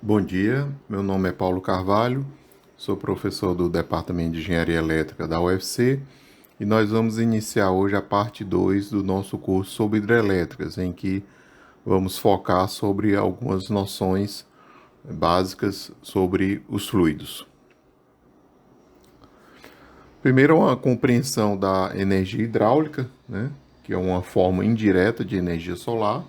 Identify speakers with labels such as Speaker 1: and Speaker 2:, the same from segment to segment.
Speaker 1: Bom dia, meu nome é Paulo Carvalho, sou professor do Departamento de Engenharia Elétrica da UFC e nós vamos iniciar hoje a parte 2 do nosso curso sobre hidrelétricas, em que vamos focar sobre algumas noções básicas sobre os fluidos. Primeiro, uma compreensão da energia hidráulica, né, que é uma forma indireta de energia solar,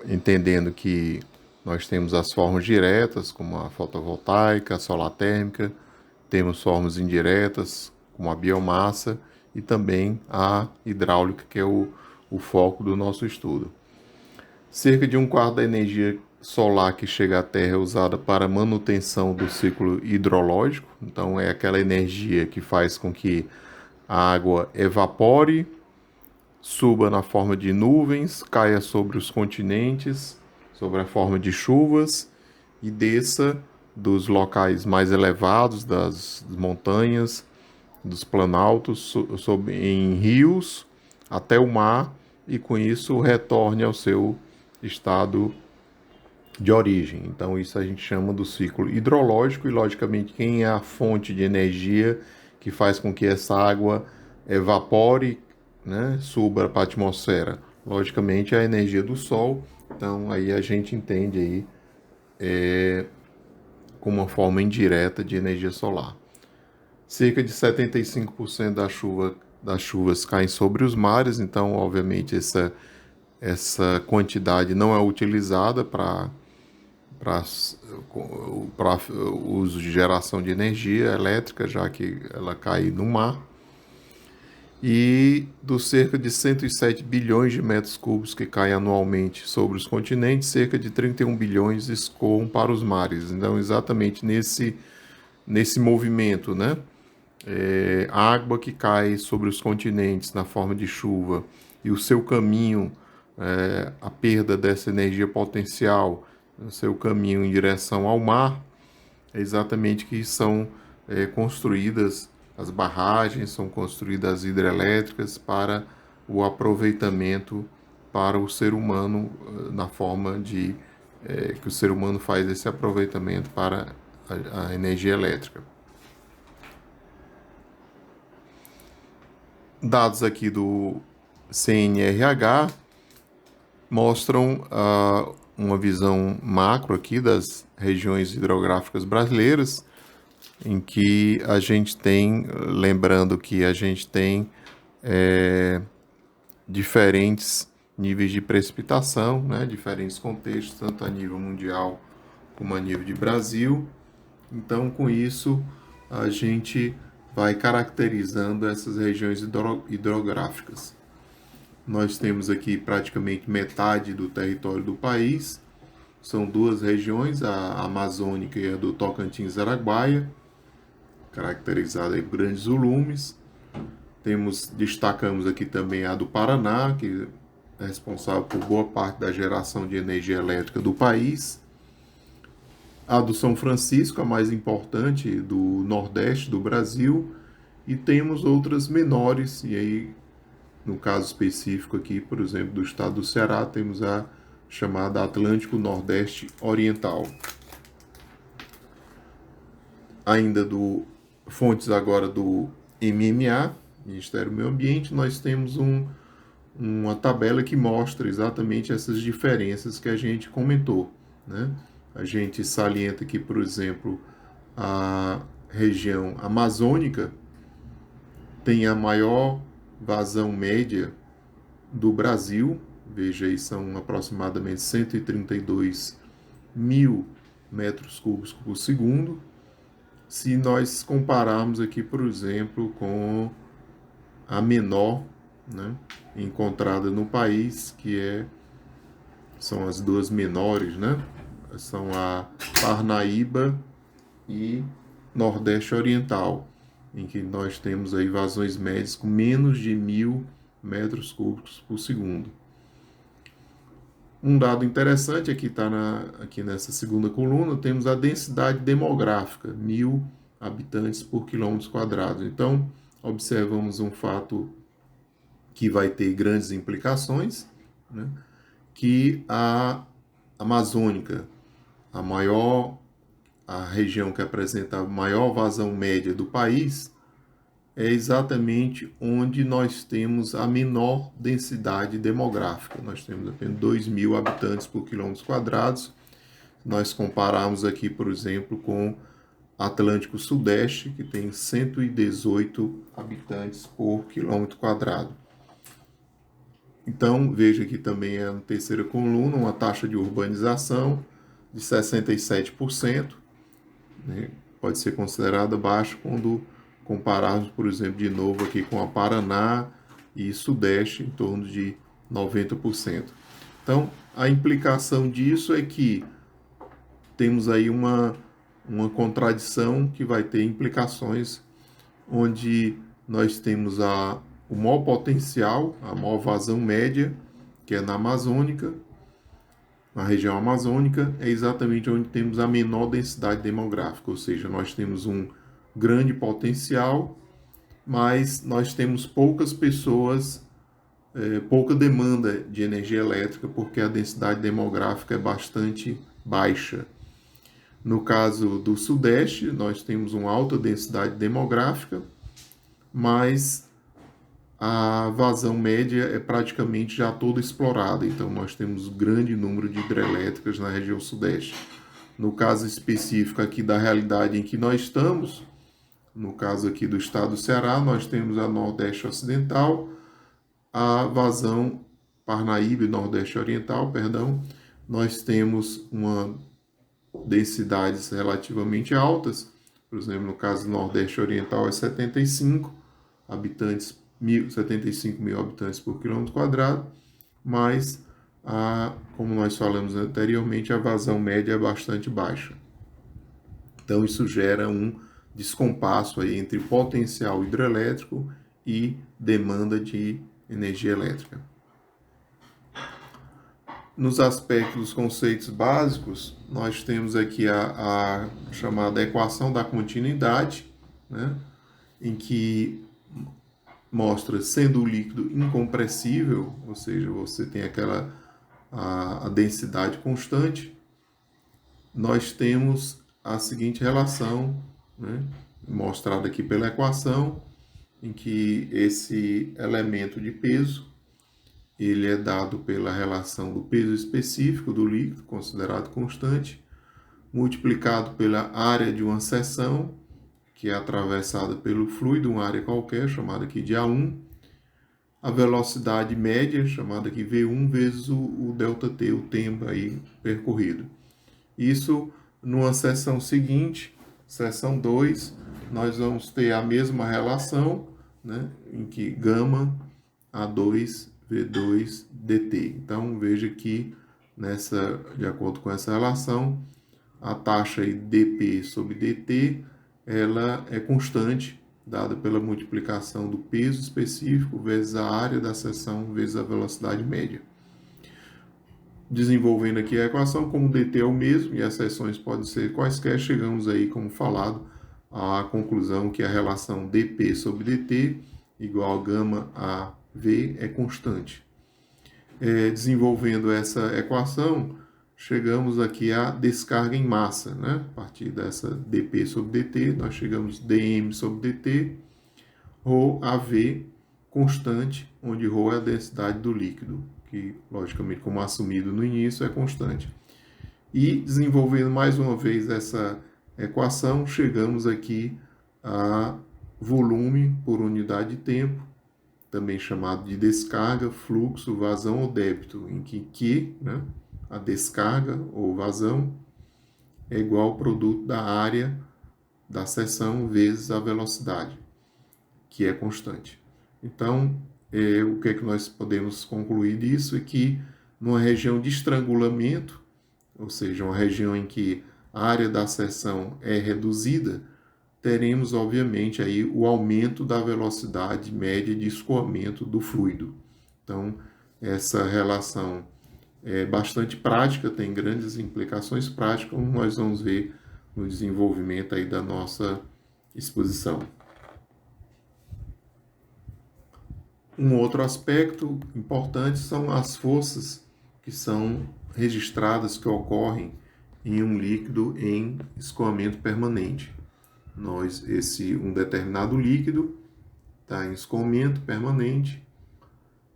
Speaker 1: entendendo que nós temos as formas diretas, como a fotovoltaica, a solar térmica, temos formas indiretas, como a biomassa, e também a hidráulica, que é o foco do nosso estudo. Cerca de um quarto da energia solar que chega à Terra é usada para manutenção do ciclo hidrológico, então é aquela energia que faz com que a água evapore, suba na forma de nuvens, caia sobre os continentes, sobre a forma de chuvas e desça dos locais mais elevados, das montanhas, dos planaltos, em rios até o mar e com isso retorne ao seu estado de origem. Então isso a gente chama do ciclo hidrológico e logicamente quem é a fonte de energia que faz com que essa água evapore, né, suba para a atmosfera. Logicamente é a energia do Sol. Então aí a gente entende aí como uma forma indireta de energia solar. Cerca de 75% das chuvas caem sobre os mares, então obviamente essa quantidade não é utilizada para uso de geração de energia elétrica, já que ela cai no mar. E dos cerca de 107 bilhões de metros cúbicos que caem anualmente sobre os continentes, cerca de 31 bilhões escoam para os mares. Então, exatamente nesse movimento, né? A água que cai sobre os continentes na forma de chuva e o seu caminho, a perda dessa energia potencial, o seu caminho em direção ao mar, é exatamente que são construídas as barragens, são construídas as hidrelétricas para o aproveitamento para o ser humano, na forma de que o ser humano faz esse aproveitamento para a energia elétrica. Dados aqui do CNRH mostram uma visão macro aqui das regiões hidrográficas brasileiras, em que a gente tem, lembrando que a gente tem diferentes níveis de precipitação, né, diferentes contextos, tanto a nível mundial como a nível de Brasil. Então, com isso, a gente vai caracterizando essas regiões hidrográficas. Nós temos aqui praticamente metade do território do país. São duas regiões, a amazônica e a do Tocantins-Araguaia, caracterizada por grandes volumes. Destacamos aqui também a do Paraná, que é responsável por boa parte da geração de energia elétrica do país. A do São Francisco, a mais importante, do Nordeste do Brasil. E temos outras menores, e aí, no caso específico aqui, por exemplo, do estado do Ceará, temos a chamada Atlântico Nordeste Oriental. Ainda fontes agora do MMA, Ministério do Meio Ambiente, nós temos uma tabela que mostra exatamente essas diferenças que a gente comentou, né? A gente salienta aqui, por exemplo, a região amazônica tem a maior vazão média do Brasil, veja aí, são aproximadamente 132 mil metros cúbicos por segundo. Se nós compararmos aqui, por exemplo, com a menor, né, encontrada no país, são as duas menores, né? São a Parnaíba e Nordeste Oriental, em que nós temos aí vazões médias com menos de 1.000 metros cúbicos por segundo. Um dado interessante aqui está aqui nessa segunda coluna, temos a densidade demográfica, 1.000 habitantes por quilômetro quadrado. Então, observamos um fato que vai ter grandes implicações, né? Que a amazônica a região que apresenta a maior vazão média do país é exatamente onde nós temos a menor densidade demográfica. Nós temos apenas 2.000 habitantes por quilômetro quadrados. Nós compararmos aqui, por exemplo, com Atlântico Sudeste, que tem 118 habitantes por quilômetro quadrado. Então, veja que também é na terceira coluna uma taxa de urbanização de 67%, né? Pode ser considerada baixa quando compararmos, por exemplo, de novo aqui com a Paraná e Sudeste, em torno de 90%. Então, a implicação disso é que temos aí uma contradição que vai ter implicações onde nós temos o maior potencial, a maior vazão média, que é na Amazônica. Na região amazônica é exatamente onde temos a menor densidade demográfica, ou seja, nós temos um grande potencial, mas nós temos poucas pessoas, pouca demanda de energia elétrica, porque a densidade demográfica é bastante baixa. No caso do Sudeste, nós temos uma alta densidade demográfica, mas a vazão média é praticamente já toda explorada, então nós temos grande número de hidrelétricas na região Sudeste. No caso específico aqui da realidade em que nós estamos, no caso aqui do estado do Ceará, nós temos a Nordeste Ocidental, a vazão Parnaíba e Nordeste Oriental, perdão, nós temos uma densidades relativamente altas, por exemplo, no caso do Nordeste Oriental é 75 habitantes, 75 mil habitantes por quilômetro quadrado, mas, como nós falamos anteriormente, a vazão média é bastante baixa. Então, isso gera um descompasso aí entre potencial hidrelétrico e demanda de energia elétrica. Nos aspectos dos conceitos básicos, nós temos aqui a chamada equação da continuidade, né, em que mostra sendo o líquido incompressível, ou seja, você tem a densidade constante, nós temos a seguinte relação, né, mostrada aqui pela equação, em que esse elemento de peso ele é dado pela relação do peso específico do líquido, considerado constante, multiplicado pela área de uma seção, que é atravessada pelo fluido, uma área qualquer, chamada aqui de A1, a velocidade média, chamada aqui V1, vezes o ΔT, o tempo aí percorrido. Isso, numa seção seguinte, seção 2, nós vamos ter a mesma relação, né, em que gama A2 V2 dt. Então, veja que, de acordo com essa relação, a taxa aí dP sobre dt, ela é constante, dada pela multiplicação do peso específico vezes a área da seção vezes a velocidade média. Desenvolvendo aqui a equação, como dt é o mesmo e as seções podem ser quaisquer, chegamos aí, como falado, à conclusão que a relação dP sobre dt igual a gama a V é constante. Desenvolvendo essa equação, chegamos aqui à descarga em massa, né? A partir dessa dP sobre dt, nós chegamos dm sobre dt, ρ a V constante, onde ρ é a densidade do líquido, que, logicamente, como assumido no início, é constante. E, desenvolvendo mais uma vez essa equação, chegamos aqui a volume por unidade de tempo, também chamado de descarga, fluxo, vazão ou débito, em que Q, né, a descarga ou vazão, é igual ao produto da área da seção vezes a velocidade, que é constante. Então, o que é que nós podemos concluir disso é que numa região de estrangulamento, ou seja, uma região em que a área da seção é reduzida, teremos, obviamente, aí o aumento da velocidade média de escoamento do fluido. Então, essa relação é bastante prática, tem grandes implicações práticas, como nós vamos ver no desenvolvimento aí da nossa exposição. Um outro aspecto importante são as forças que são registradas, que ocorrem em um líquido em escoamento permanente. Um determinado líquido está em escoamento permanente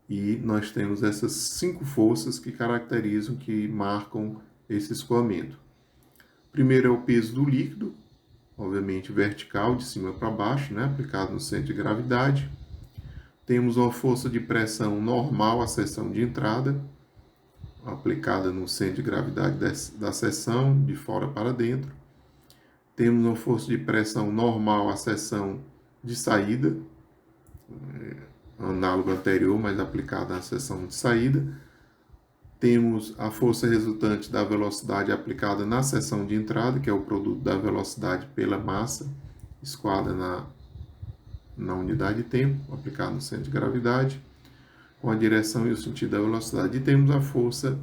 Speaker 1: e nós temos essas 5 forças que caracterizam, que marcam esse escoamento. Primeiro é o peso do líquido, obviamente vertical, de cima para baixo, né, aplicado no centro de gravidade. Temos uma força de pressão normal à seção de entrada, aplicada no centro de gravidade da seção, de fora para dentro. Temos uma força de pressão normal à seção de saída, análogo anterior, mas aplicada à seção de saída. Temos a força resultante da velocidade aplicada na seção de entrada, que é o produto da velocidade pela massa, escoada na unidade de tempo, aplicada no centro de gravidade, com a direção e o sentido da velocidade. E temos a força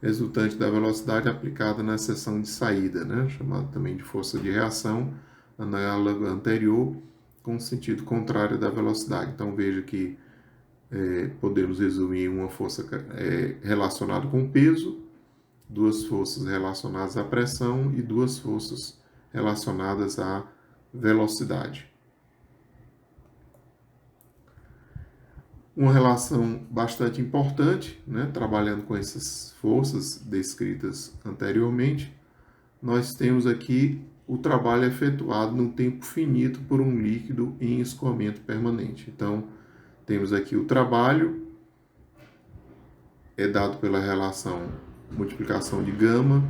Speaker 1: resultante da velocidade aplicada na seção de saída, né? Chamada também de força de reação, análoga anterior, com sentido contrário da velocidade. Então veja que podemos resumir uma força relacionada com peso, 2 forças relacionadas à pressão e 2 forças relacionadas à velocidade. Uma relação bastante importante, né, trabalhando com essas forças descritas anteriormente, nós temos aqui o trabalho efetuado num tempo finito por um líquido em escoamento permanente. Então, temos aqui o trabalho, é dado pela relação multiplicação de gama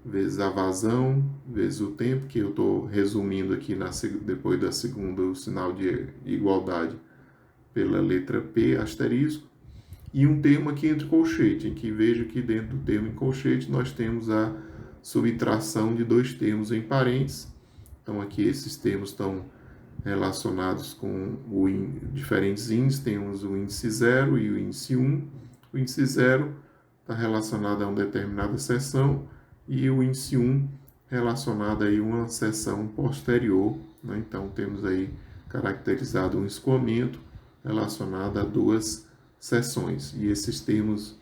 Speaker 1: vezes a vazão, vezes o tempo, que eu estou resumindo aqui depois da segunda, o sinal de igualdade pela letra P asterisco, e um termo aqui entre colchete, em que veja que dentro do termo em colchete nós temos a subtração de 2 termos em parênteses. Então aqui esses termos estão relacionados com diferentes índices, temos o índice 0 e o índice 1. O índice 0 está relacionado a uma determinada seção e o índice 1 relacionado a uma seção posterior, né? Então temos aí caracterizado um escoamento relacionado a 2 seções. E esses termos,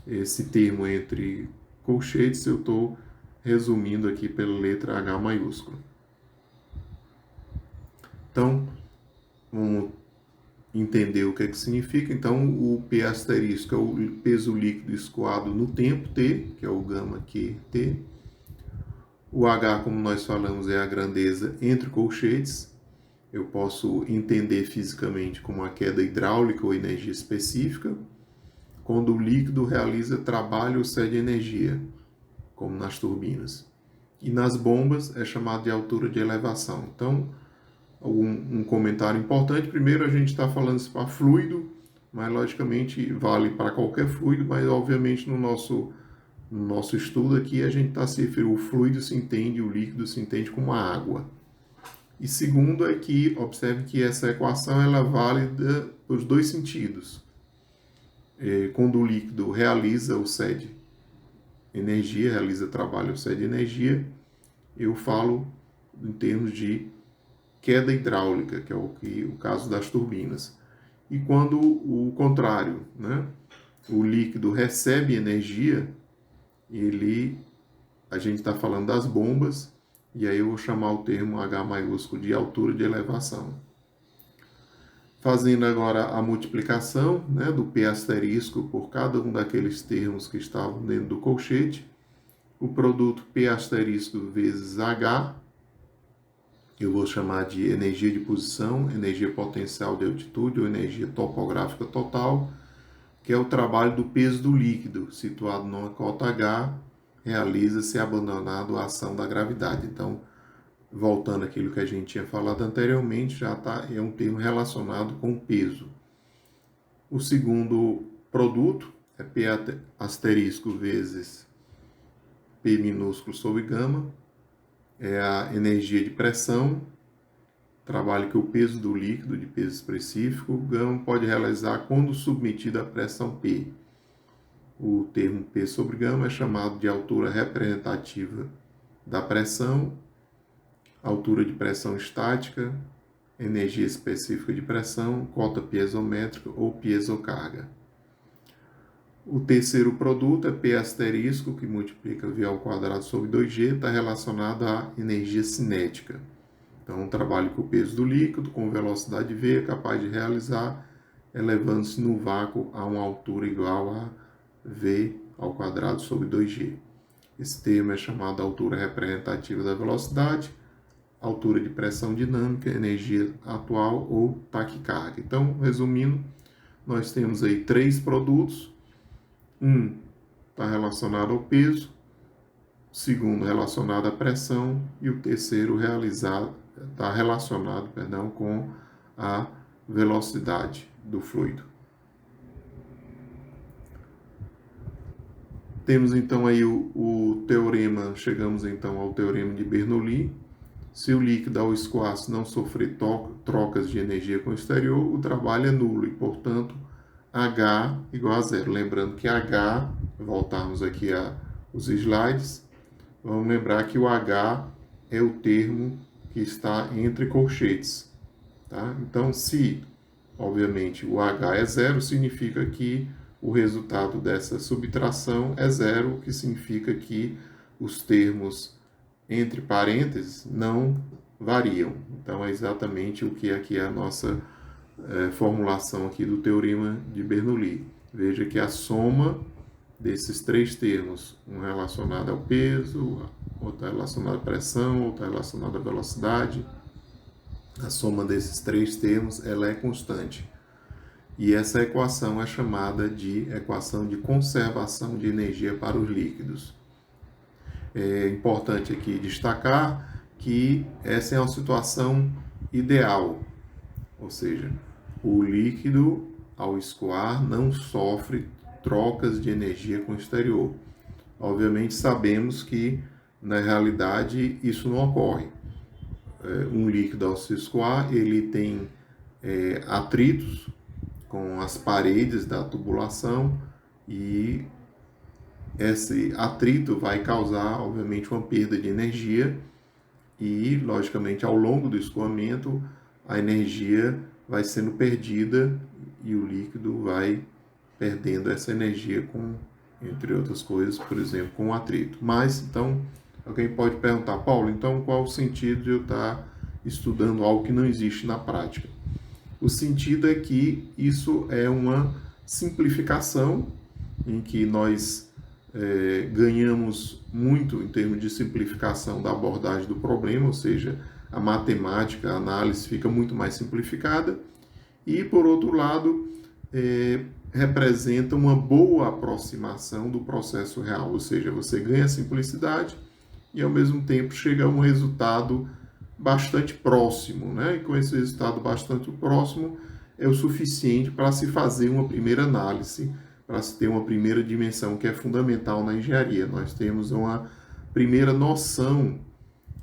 Speaker 1: esse termo entre colchetes, eu estou resumindo aqui pela letra H maiúscula. Então, vamos entender o que é que significa. Então, o P asterisco é o peso líquido escoado no tempo T, que é o gama QT. O H, como nós falamos, é a grandeza entre colchetes. Eu posso entender fisicamente como a queda hidráulica ou energia específica, quando o líquido realiza trabalho ou cede energia, como nas turbinas. E nas bombas é chamado de altura de elevação. Então, um comentário importante. Primeiro, a gente está falando isso para fluido, mas logicamente vale para qualquer fluido, mas obviamente no nosso estudo aqui a gente está se referindo, o fluido se entende, o líquido se entende como a água. E segundo é que, observe que essa equação ela é válida para os 2 sentidos. Quando o líquido realiza ou cede energia, realiza trabalho ou cede energia, eu falo em termos de queda hidráulica, que é o caso das turbinas. E quando o contrário, né? O líquido recebe energia, a gente está falando das bombas, e aí eu vou chamar o termo H maiúsculo de altura de elevação. Fazendo agora a multiplicação, né, do P asterisco por cada um daqueles termos que estavam dentro do colchete, o produto P asterisco vezes H, eu vou chamar de energia de posição, energia potencial de altitude ou energia topográfica total, que é o trabalho do peso do líquido, situado numa cota H, realiza-se abandonado a ação da gravidade. Então, voltando àquilo que a gente tinha falado anteriormente, é um termo relacionado com peso. O segundo produto é P asterisco vezes P minúsculo sobre gama, é a energia de pressão, trabalho que o peso do líquido, de peso específico, o gama pode realizar quando submetido à pressão P. O termo P sobre gama é chamado de altura representativa da pressão, altura de pressão estática, energia específica de pressão, cota piezométrica ou piezocarga. O terceiro produto é P asterisco, que multiplica V ao quadrado sobre 2G, está relacionado à energia cinética. Então, um trabalho que o peso do líquido com velocidade V é capaz de realizar, elevando-se no vácuo a uma altura igual a V ao quadrado sobre 2G. Esse termo é chamado de altura representativa da velocidade, altura de pressão dinâmica, energia atual ou taquicardia. Então, resumindo, nós temos aí 3 produtos. Um está relacionado ao peso, o segundo relacionado à pressão e o terceiro está relacionado com a velocidade do fluido. Temos então aí o teorema, chegamos então ao teorema de Bernoulli. Se o líquido ao escoar-se não sofrer trocas de energia com o exterior, o trabalho é nulo e, portanto, H igual a zero. Lembrando que H, voltarmos aqui aos slides, vamos lembrar que o H é o termo que está entre colchetes. Tá? Então, se, obviamente, o H é zero, significa que o resultado dessa subtração é zero, o que significa que os termos entre parênteses não variam. Então, é exatamente o que aqui é a nossa formulação aqui do teorema de Bernoulli. Veja que a soma desses 3 termos, um relacionado ao peso, outro relacionado à pressão, outro relacionado à velocidade, a soma desses 3 termos ela é constante. E essa equação é chamada de equação de conservação de energia para os líquidos. É importante aqui destacar que essa é uma situação ideal, ou seja, o líquido ao escoar não sofre trocas de energia com o exterior. Obviamente sabemos que na realidade isso não ocorre. Um líquido ao se escoar ele tem atritos com as paredes da tubulação e esse atrito vai causar, obviamente, uma perda de energia e, logicamente, ao longo do escoamento, a energia vai sendo perdida e o líquido vai perdendo essa energia com, entre outras coisas, por exemplo, com o atrito. Mas, então, alguém pode perguntar, Paulo, então qual o sentido de eu estar estudando algo que não existe na prática? O sentido é que isso é uma simplificação em que nós ganhamos muito em termos de simplificação da abordagem do problema, ou seja, a matemática, a análise fica muito mais simplificada e, por outro lado, representa uma boa aproximação do processo real, ou seja, você ganha simplicidade e, ao mesmo tempo, chega a um resultado bastante próximo, né? E com esse resultado bastante próximo é o suficiente para se fazer uma primeira análise, para se ter uma primeira dimensão que é fundamental na engenharia. Nós temos uma primeira noção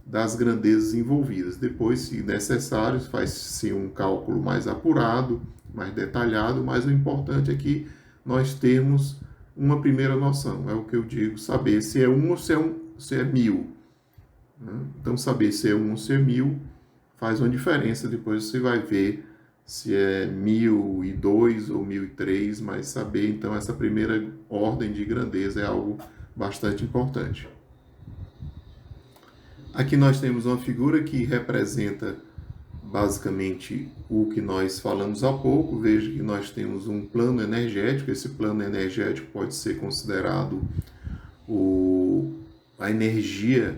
Speaker 1: das grandezas envolvidas. Depois, se necessário, faz-se um cálculo mais apurado, mais detalhado, mas o importante é que nós temos uma primeira noção. É o que eu digo, saber se é 1 ou se é 1000. Então, saber se é 1 ou se é 1000 faz uma diferença. Depois você vai ver se é 1002 ou 1003, mas saber, então, essa primeira ordem de grandeza é algo bastante importante. Aqui nós temos uma figura que representa basicamente o que nós falamos há pouco. Veja que nós temos um plano energético. Esse plano energético pode ser considerado a energia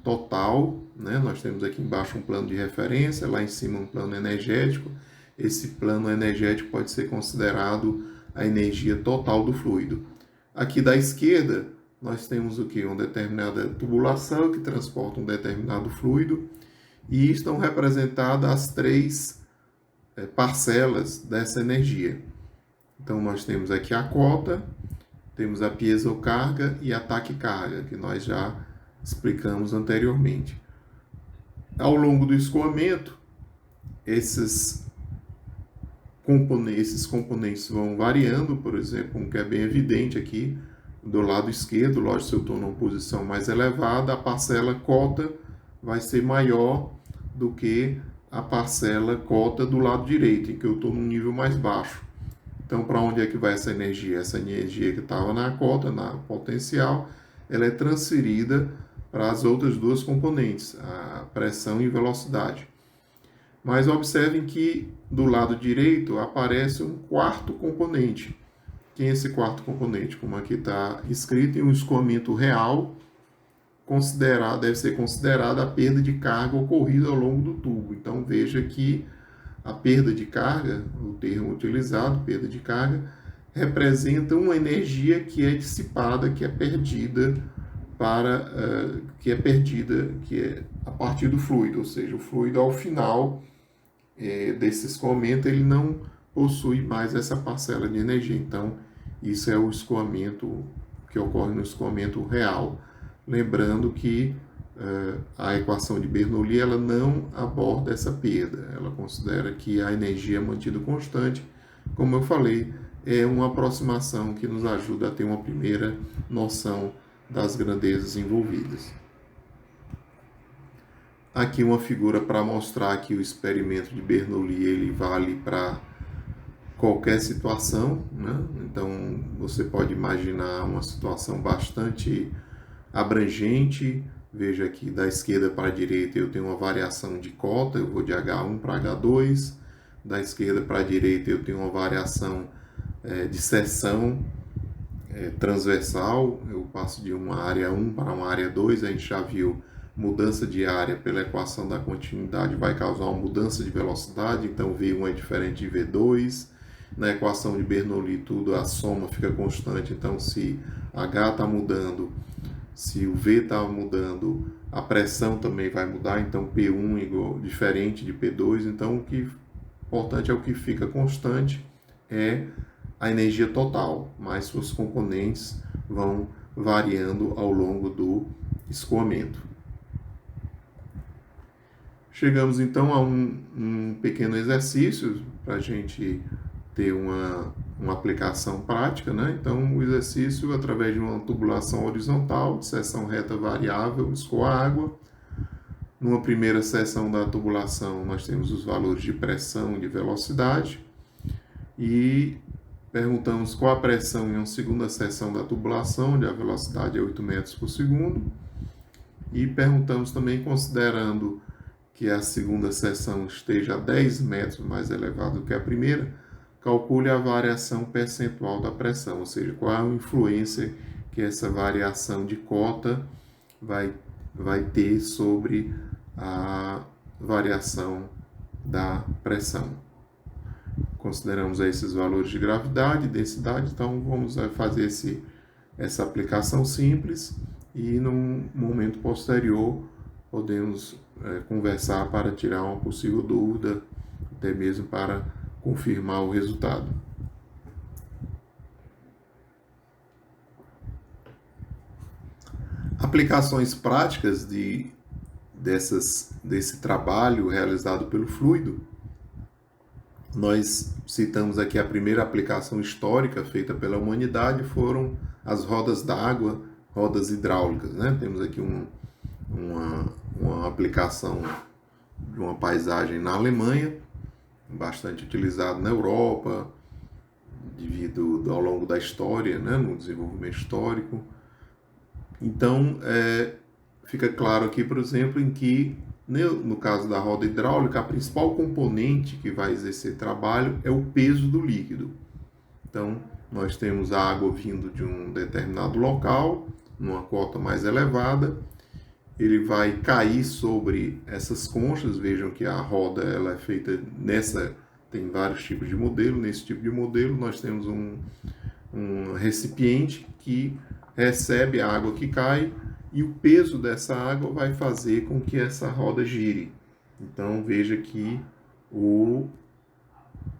Speaker 1: total, né? Nós temos aqui embaixo um plano de referência, lá em cima um plano energético. Esse plano energético pode ser considerado a energia total do fluido. Aqui da esquerda, nós temos o que? Uma determinada tubulação que transporta um determinado fluido e estão representadas as 3 parcelas dessa energia. Então, nós temos aqui a cota, temos a piezocarga e a taquicarga, que nós já explicamos anteriormente. Ao longo do escoamento, esses componentes vão variando. Por exemplo, um que é bem evidente aqui, do lado esquerdo, lógico, se eu estou numa posição mais elevada, a parcela cota vai ser maior do que a parcela cota do lado direito, em que eu estou num nível mais baixo. Então, para onde é que vai essa energia? Essa energia que estava na cota, na potencial, ela é transferida para as outras duas componentes, a pressão e velocidade. Mas observem que do lado direito aparece um quarto componente. Quem é esse quarto componente? Como aqui está escrito, em um escoamento real, deve ser considerada a perda de carga ocorrida ao longo do tubo. Então veja que a perda de carga, o termo utilizado, perda de carga, representa uma energia que é dissipada, que é perdida que é a partir do fluido, ou seja, o fluido ao final desse escoamento ele não possui mais essa parcela de energia. Então isso é o escoamento que ocorre no escoamento real. Lembrando que a equação de Bernoulli ela não aborda essa perda, ela considera que a energia é mantida constante. Como eu falei, é uma aproximação que nos ajuda a ter uma primeira noção das grandezas envolvidas. Aqui uma figura para mostrar que o experimento de Bernoulli ele vale para qualquer situação, né? Então você pode imaginar uma situação bastante abrangente. Veja aqui da esquerda para a direita eu tenho uma variação de cota, eu vou de H1 para H2. Da esquerda para a direita eu tenho uma variação de seção transversal, eu passo de uma área 1 para uma área 2, a gente já viu mudança de área pela equação da continuidade vai causar uma mudança de velocidade, então V1 é diferente de V2. Na equação de Bernoulli tudo, a soma fica constante, então se H está mudando, se o V está mudando, a pressão também vai mudar, então P1 igual, diferente de P2, então o que importante é o que fica constante é a energia total, mas suas componentes vão variando ao longo do escoamento. Chegamos então a um pequeno exercício para a gente ter uma aplicação prática, né? Então, o exercício, através de uma tubulação horizontal, de seção reta variável, escoa água. Numa primeira seção da tubulação, nós temos os valores de pressão e de velocidade. E perguntamos qual a pressão em uma segunda seção da tubulação, onde a velocidade é 8 metros por segundo. E perguntamos também, considerando que a segunda seção esteja a 10 metros mais elevado do que a primeira, calcule a variação percentual da pressão, ou seja, qual a influência que essa variação de cota vai ter sobre a variação da pressão. Consideramos esses valores de gravidade e densidade, então vamos fazer essa aplicação simples e num momento posterior podemos conversar para tirar uma possível dúvida, até mesmo para confirmar o resultado. Aplicações práticas desse trabalho realizado pelo fluido. Nós citamos aqui a primeira aplicação histórica feita pela humanidade, foram as rodas d'água, rodas hidráulicas, né? Temos aqui uma aplicação de uma paisagem na Alemanha, bastante utilizado na Europa, devido ao longo da história, né, no desenvolvimento histórico. Então, fica claro aqui, por exemplo, em que, no caso da roda hidráulica, a principal componente que vai exercer trabalho é o peso do líquido. Então, nós temos a água vindo de um determinado local, numa cota mais elevada, ele vai cair sobre essas conchas. Vejam que a roda ela é feita tem vários tipos de modelo. Nesse tipo de modelo nós temos um recipiente que recebe a água que cai e o peso dessa água vai fazer com que essa roda gire. Então veja que o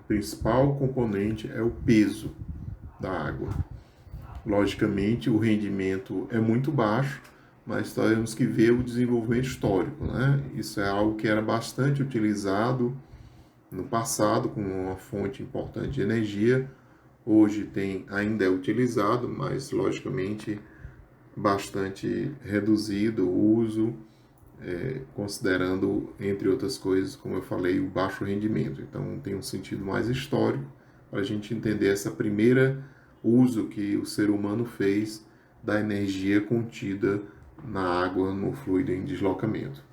Speaker 1: principal componente é o peso da água. Logicamente o rendimento é muito baixo, mas temos que ver o desenvolvimento histórico, né? Isso é algo que era bastante utilizado no passado como uma fonte importante de energia. Hoje ainda é utilizado, mas logicamente bastante reduzido o uso, considerando, entre outras coisas, como eu falei, o baixo rendimento. Então tem um sentido mais histórico, para a gente entender essa primeira uso que o ser humano fez da energia contida na água, no fluido em deslocamento.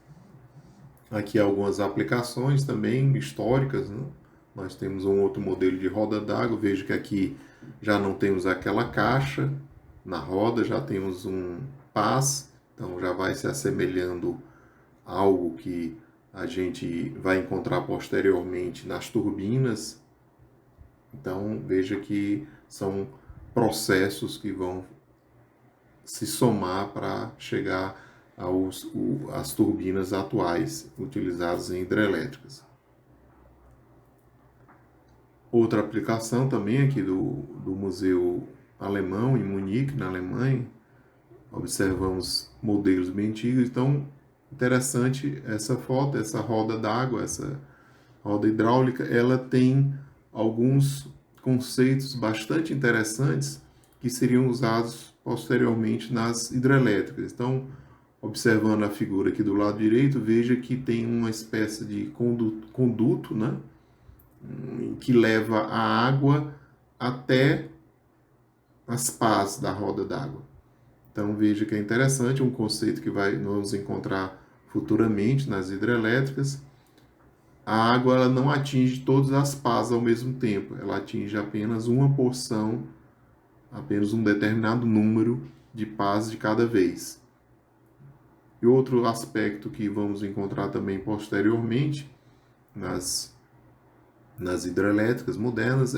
Speaker 1: Aqui algumas aplicações também históricas, né? Nós temos um outro modelo de roda d'água. Veja que aqui já não temos aquela caixa na roda, já temos um pás, então já vai se assemelhando a algo que a gente vai encontrar posteriormente nas turbinas. Então veja que são processos que vão se somar para chegar às turbinas atuais utilizadas em hidrelétricas. Outra aplicação também aqui do Museu Alemão, em Munique, na Alemanha, observamos modelos bem antigos. Então, interessante essa foto, essa roda d'água, essa roda hidráulica, ela tem alguns conceitos bastante interessantes que seriam usados posteriormente nas hidrelétricas. Então, observando a figura aqui do lado direito, veja que tem uma espécie de conduto, né, que leva a água até as pás da roda d'água. Então veja que é interessante, um conceito que nós vamos encontrar futuramente nas hidrelétricas. A água ela não atinge todas as pás ao mesmo tempo, ela atinge apenas uma porção, apenas um determinado número de pás de cada vez. E outro aspecto que vamos encontrar também posteriormente nas hidrelétricas modernas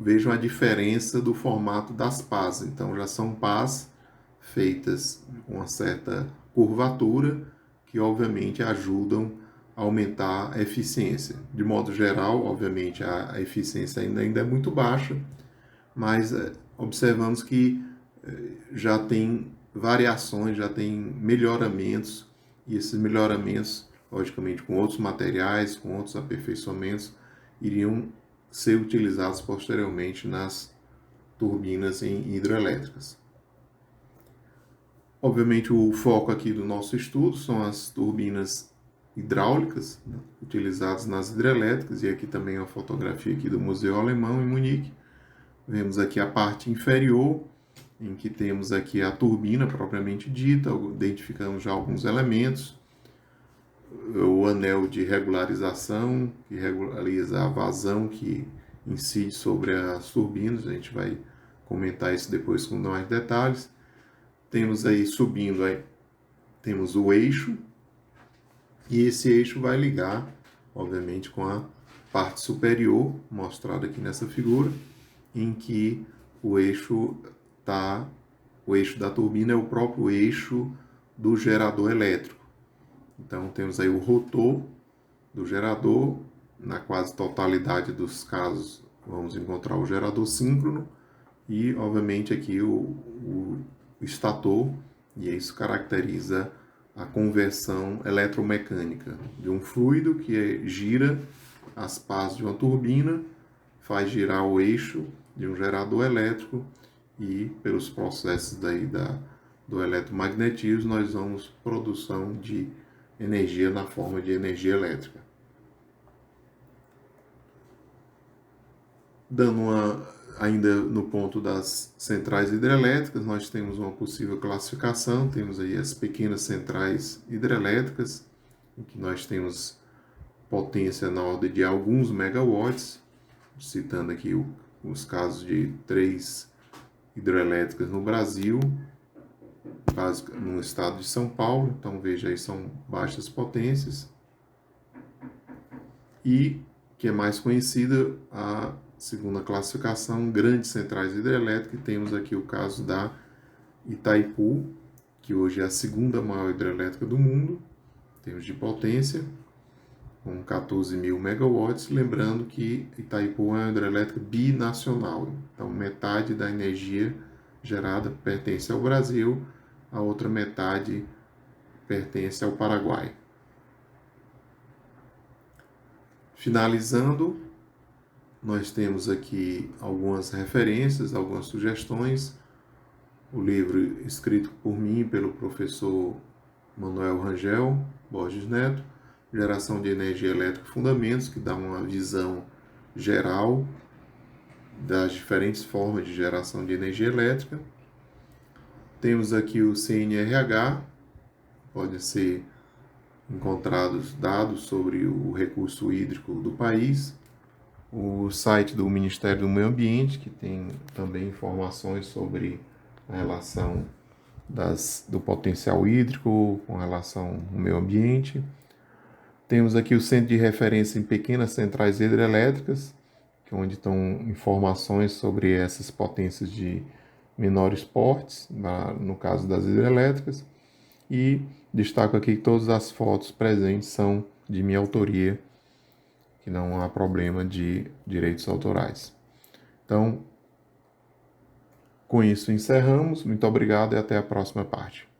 Speaker 1: vejam a diferença do formato das pás. Então já são pás feitas com uma certa curvatura que obviamente ajudam a aumentar a eficiência. De modo geral, obviamente a eficiência ainda é muito baixa, mas observamos que já tem variações, já tem melhoramentos, e esses melhoramentos, logicamente com outros materiais, com outros aperfeiçoamentos, iriam ser utilizados posteriormente nas turbinas em hidrelétricas. Obviamente o foco aqui do nosso estudo são as turbinas hidráulicas, né, utilizadas nas hidrelétricas, e aqui também a fotografia aqui do Museu Alemão em Munique. Vemos aqui a parte inferior, em que temos aqui a turbina propriamente dita, identificamos já alguns elementos, o anel de regularização, que regulariza a vazão que incide sobre as turbinas, a gente vai comentar isso depois com mais detalhes. Temos aí subindo, aí temos o eixo, e esse eixo vai ligar, obviamente, com a parte superior, mostrada aqui nessa figura, em que o eixo da turbina é o próprio eixo do gerador elétrico. Então temos aí o rotor do gerador, na quase totalidade dos casos vamos encontrar o gerador síncrono e obviamente aqui o estator, e isso caracteriza a conversão eletromecânica de um fluido que gira as pás de uma turbina, faz girar o eixo de um gerador elétrico e pelos processos do eletromagnetismo nós vamos produção de energia na forma de energia elétrica. Ainda no ponto das centrais hidrelétricas, nós temos uma possível classificação, temos aí as pequenas centrais hidrelétricas, em que nós temos potência na ordem de alguns megawatts, citando aqui os casos de 3 hidrelétricas no Brasil, no estado de São Paulo, então veja aí, são baixas potências. E, que é mais conhecida, a segunda classificação, grandes centrais hidrelétricas, e temos aqui o caso da Itaipu, que hoje é a segunda maior hidrelétrica do mundo, em termos de potência, com 14 mil megawatts, lembrando que Itaipu é uma hidrelétrica binacional, então metade da energia gerada pertence ao Brasil, a outra metade pertence ao Paraguai. Finalizando, nós temos aqui algumas referências, algumas sugestões. O livro escrito por mim e pelo professor Manuel Rangel Borges Neto, Geração de Energia Elétrica e Fundamentos, que dá uma visão geral das diferentes formas de geração de energia elétrica. Temos aqui o CNRH, podem ser encontrados dados sobre o recurso hídrico do país, o site do Ministério do Meio Ambiente, que tem também informações sobre a relação do potencial hídrico com relação ao meio ambiente. Temos aqui o Centro de Referência em Pequenas Centrais Hidrelétricas, que é onde estão informações sobre essas potências de menores portes, no caso das hidrelétricas. E destaco aqui que todas as fotos presentes são de minha autoria, que não há problema de direitos autorais. Então, com isso encerramos. Muito obrigado e até a próxima parte.